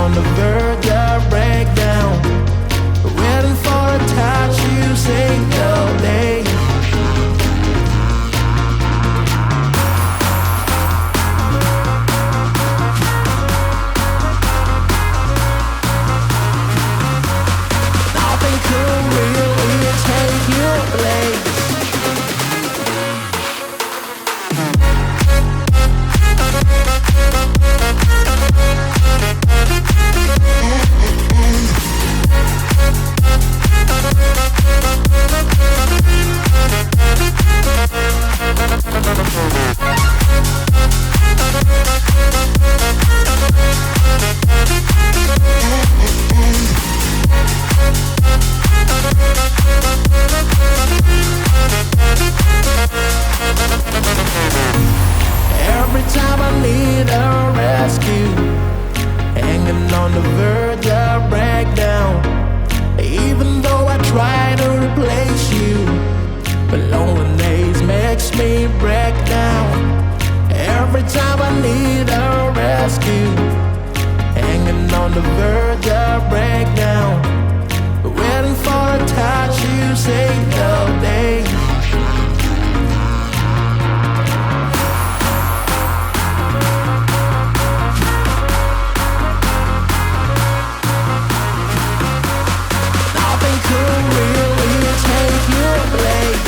on the verge of breakdown, waiting for a touch you say no day. Nothing could really take your place. Every time I need a rescue, hanging on the verge of breakdown. Even though I try to replace you, but loneliness makes me break down. Every time I need a rescue, hanging on the verge of breakdown, waiting for a touch you say no day. Could really take your place.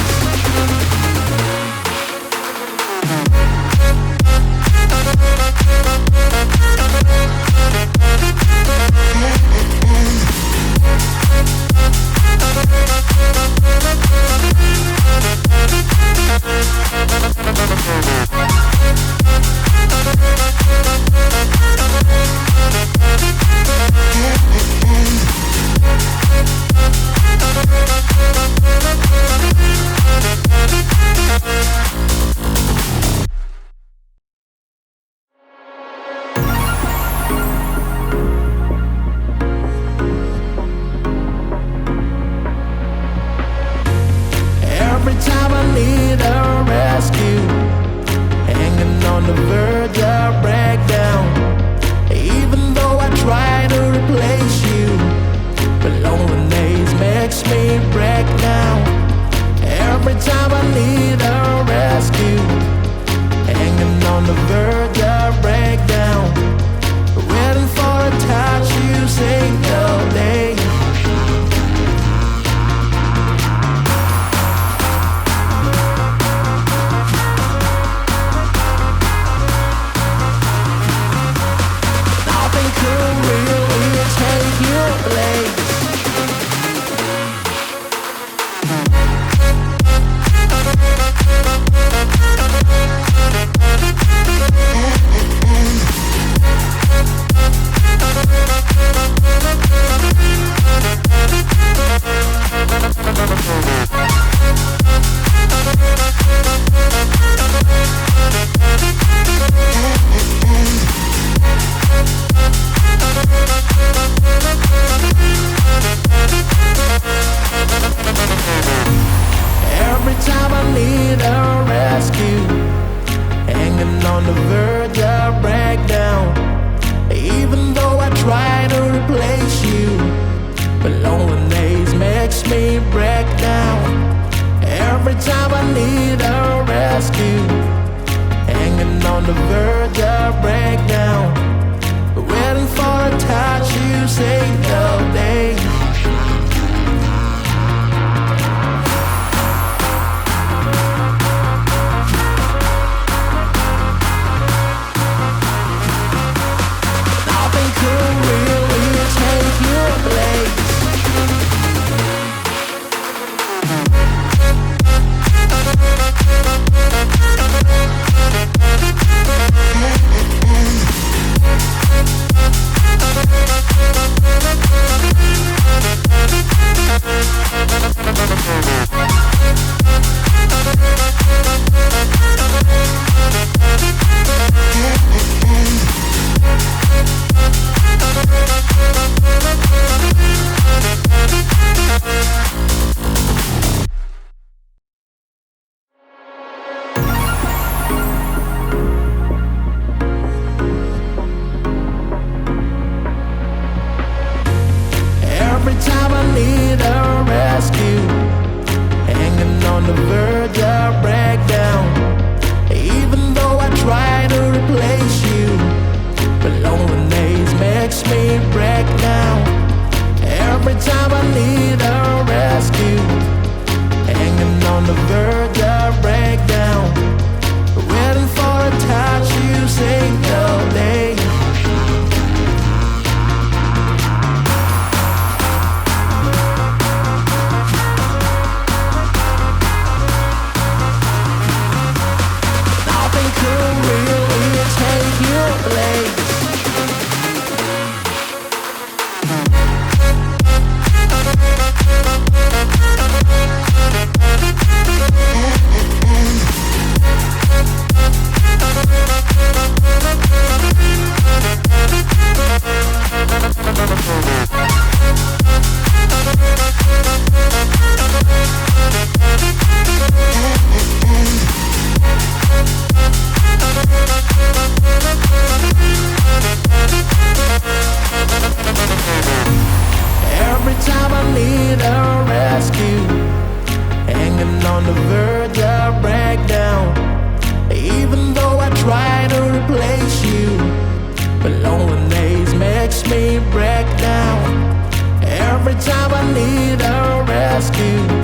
Every time I need a rescue, hanging on the verge of breakdown. Even though I try to replace you, but loneliness makes me break down. Every time I need a rescue, hanging on the verge of breakdown, waiting for a touch you say no day. Could really take your place. Every time I need a rescue, hanging on the verge of breakdown. Even though I try to replace you, but loneliness makes me break down. Every time I need a rescue, hanging on the verge of breakdown, waiting for a touch you say no day. Could really take your place. rescue.